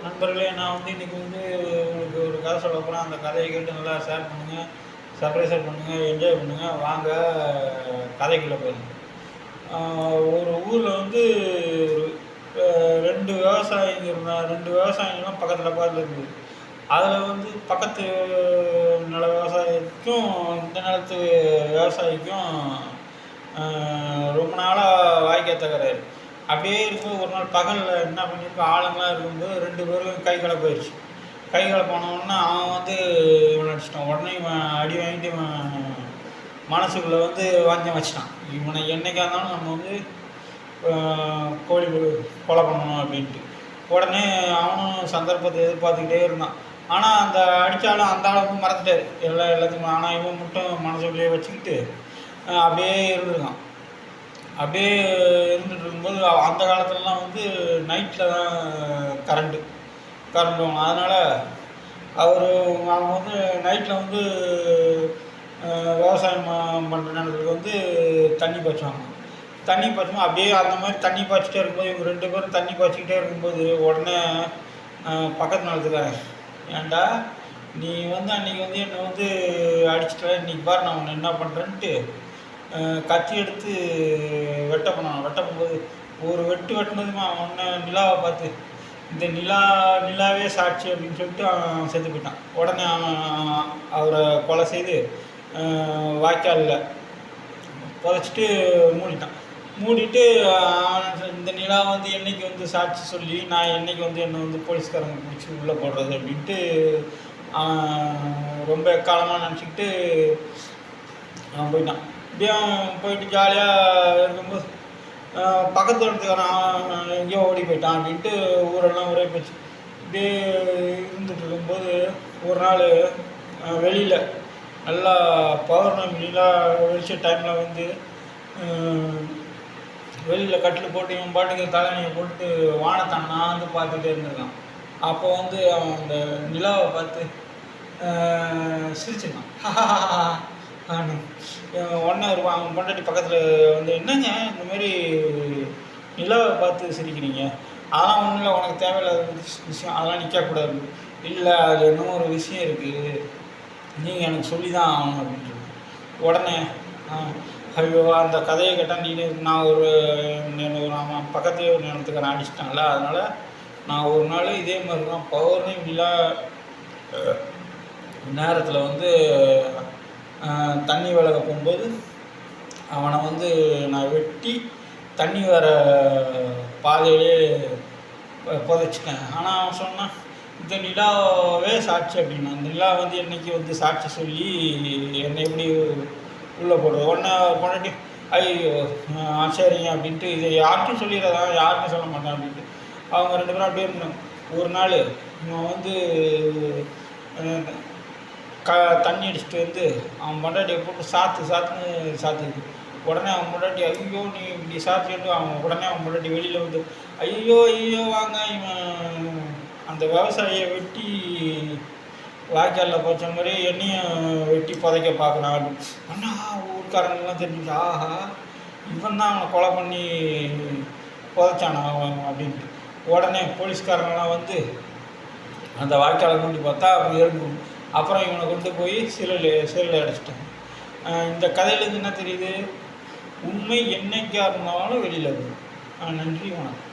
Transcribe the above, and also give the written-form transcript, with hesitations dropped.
நண்பர்களே, நான் வந்து இன்றைக்கி வந்து உங்களுக்கு ஒரு கதை சொல்ல போகிறேன். அந்த கதையை கேட்டு நல்லா ஷேர் பண்ணுங்கள், சப்ரைசர் பண்ணுங்கள், என்ஜாய் பண்ணுங்கள். வாங்க கதைக்குள்ளே போயிருங்க. ஒரு ஊரில் வந்து அ 2 விவசாயிங்க இருந்தாங்க. 2 விவசாயிங்களும் பக்கத்தில் இருக்குது. அதில் வந்து பக்கத்து நில விவசாயிக்கும் இந்த நிலத்து விவசாயிக்கும் ரொம்ப நாளாக வாய்க்கா தகராறு. அப்படியே இருக்கும்போது ஒரு நாள் பகலில் என்ன பண்ணியிருக்கோம், ஆளுங்களாம் இருக்கும்போது 2 பேரும் கை கலப்பாயிடுச்சு. கை கலப்பானோடனே அவன் வந்து இவனை அடிச்சிட்டான். உடனே இவன் அடி வாங்கிட்டு இவன் மனசுக்குள்ளே வந்து வாங்கியம் வச்சிட்டான். இவனை என்றைக்கா இருந்தாலும் நம்ம வந்து கோழி கொலை பண்ணணும் அப்படின்ட்டு. உடனே அவனும் சந்தர்ப்பத்தை எதிர்பார்த்துக்கிட்டே இருந்தான். ஆனால் அந்த அடித்தாலும் அந்த அளவுக்கு மறந்துட்டார் எல்லாத்தையும். ஆனால் இவன் மட்டும் மனசுக்குள்ளேயே வச்சுக்கிட்டு அப்படியே இருந்திருக்கான். அப்படியே இருந்துகிட்டு இருக்கும்போது அந்த காலத்துலலாம் வந்து நைட்டில் தான் கரண்ட் வரும். அதனால் அவங்க வந்து நைட்டில் வந்து விவசாயம் பண்ணுற நேரத்துக்கு வந்து தண்ணி பாய்ச்சுவாங்க. தண்ணி பாய்ச்சும்போது அப்படியே அந்த மாதிரி தண்ணி பாய்ச்சிட்டே இருக்கும்போது இவங்க 2 பேரும் தண்ணி பாய்ச்சிக்கிட்டே இருக்கும்போது உடனே பக்கத்து நிலத்துக்காரன், ஏன்டா நீ வந்து அன்றைக்கி வந்து என்னை வந்து அடிச்சிட்ட, இன்றைக்கி பாரு நான் உன்னை என்ன பண்ணுறேன்ட்டு கத்தி எடுத்து வெட்ட போகும்போது ஒரு வெட்டினதுமா அவனை நிலாவை பார்த்து, இந்த நிலாவே சாட்சி அப்படின்னு சொல்லிட்டு அவன் செத்து போயிட்டான். உடனே அவன் அவரை கொலை செய்து வாய்க்காலில் புதைச்சிட்டு மூடிட்டு இந்த நிலா வந்து என்றைக்கு வந்து சாட்சி சொல்லி நான் என்றைக்கு வந்து என்னை வந்து போலீஸ்காரங்க பிடிச்சி உள்ளே போடுறது அப்படின்ட்டு ரொம்ப எக்காலமாக நினச்சிக்கிட்டு அவன் போயிட்டான். இப்படியே போயிட்டு ஜாலியாக இருக்கும்போது பக்கத்து இடத்துக்காரன் எங்கேயோ ஓடி போயிட்டான் அப்படின்ட்டு ஊரெல்லாம் ஒரே போச்சு. இப்படியே இருந்துகிட்டு இருக்கும்போது ஒரு நாள் வெளியில் நல்லா பௌர்ணமிலாம் வெளிச்ச டைமில் வந்து வெளியில் கட்டில் போட்டு இவன் பாட்டுக்கு தலையணையை போட்டு வானத்தை வந்து பார்த்துட்டே இருந்திருக்கான். அப்போ வந்து அவன் அந்த நிலாவை பார்த்து சிரிச்சிருக்கான். உடனே இருப்பான் அவன் பொண்டாட்டி பக்கத்தில் வந்து, என்னங்க இந்த மாதிரி நிலாவை பார்த்து சிரிக்கிறீங்க, அதெல்லாம் ஒன்றும் இல்லை, உனக்கு தேவையில்லாத விஷயம், அதெல்லாம் நிற்கக்கூடாது. இல்லை அது என்னமோ ஒரு விஷயம் இருக்குது, நீங்கள் எனக்கு சொல்லி தான் ஆகணும் அப்படின்றது. உடனே ஐயோ அந்த கதையை கேட்டால் நான் அவன் பக்கத்துலேயே ஒரு நேரத்துக்கு நான் அடிச்சிட்டாங்கள, அதனால் நான் ஒரு நாள் இதே மாதிரி தான் பௌர்ணமி விழா நேரத்தில் வந்து தண்ணி விலக போகும்போது அவனை வந்து நான் வெட்டி தண்ணி வர பாதையிலே புதைச்சிட்டேன். ஆனால் அவன் சொன்னான், இந்த நிலாவே சாட்சி அப்படின்னா, அந்த நிலா வந்து என்றைக்கு வந்து சாட்சி சொல்லி என்னை எப்படி உள்ளே போடுறது. உடனே பொண்டாட்டி ஐயோ சரிங்க அப்படின்ட்டு, இதை யார்கிட்டையும் சொல்லிடுறதா, யாருக்கும் சொல்ல மாட்டேன் அப்படின்ட்டு அவங்க 2 பேரும் அப்படியே இருந்தாங்க. ஒரு நாள் இவன் வந்து தண்ணி அடிச்சுட்டு வந்து அவன் பொண்டாட்டியை போட்டு சாத்துது. உடனே அவன் பொண்டாட்டி ஐயோ நீ இப்படி சாத்திட்டு உடனே அவன் பொண்டாட்டி வெளியில் வந்து ஐயோ வாங்க, இவன் அந்த விவசாயியை வெட்டி வாய்க்காலில் போச்ச மாதிரி என்னையும் வெட்டி புதைக்க பார்க்குறான். அண்ணா ஊர்க்காரங்கெல்லாம் தெரிஞ்சுச்சு, ஆஹா இவன் தான் அவனை கொலை பண்ணி புதைச்சானா அவன் அப்படின்ட்டு. உடனே போலீஸ்காரங்கெல்லாம் வந்து அந்த வாய்க்காலை கொண்டு பார்த்தா அப்படி அப்புறம் இவனை கொண்டு போய் சிறையில் அடைச்சிட்டாங்க. இந்த கதையிலேருந்து என்ன தெரியுது, உண்மை என்னைக்கா இருந்தாலும் வெளியில் வரும். நன்றி, வணக்கம்.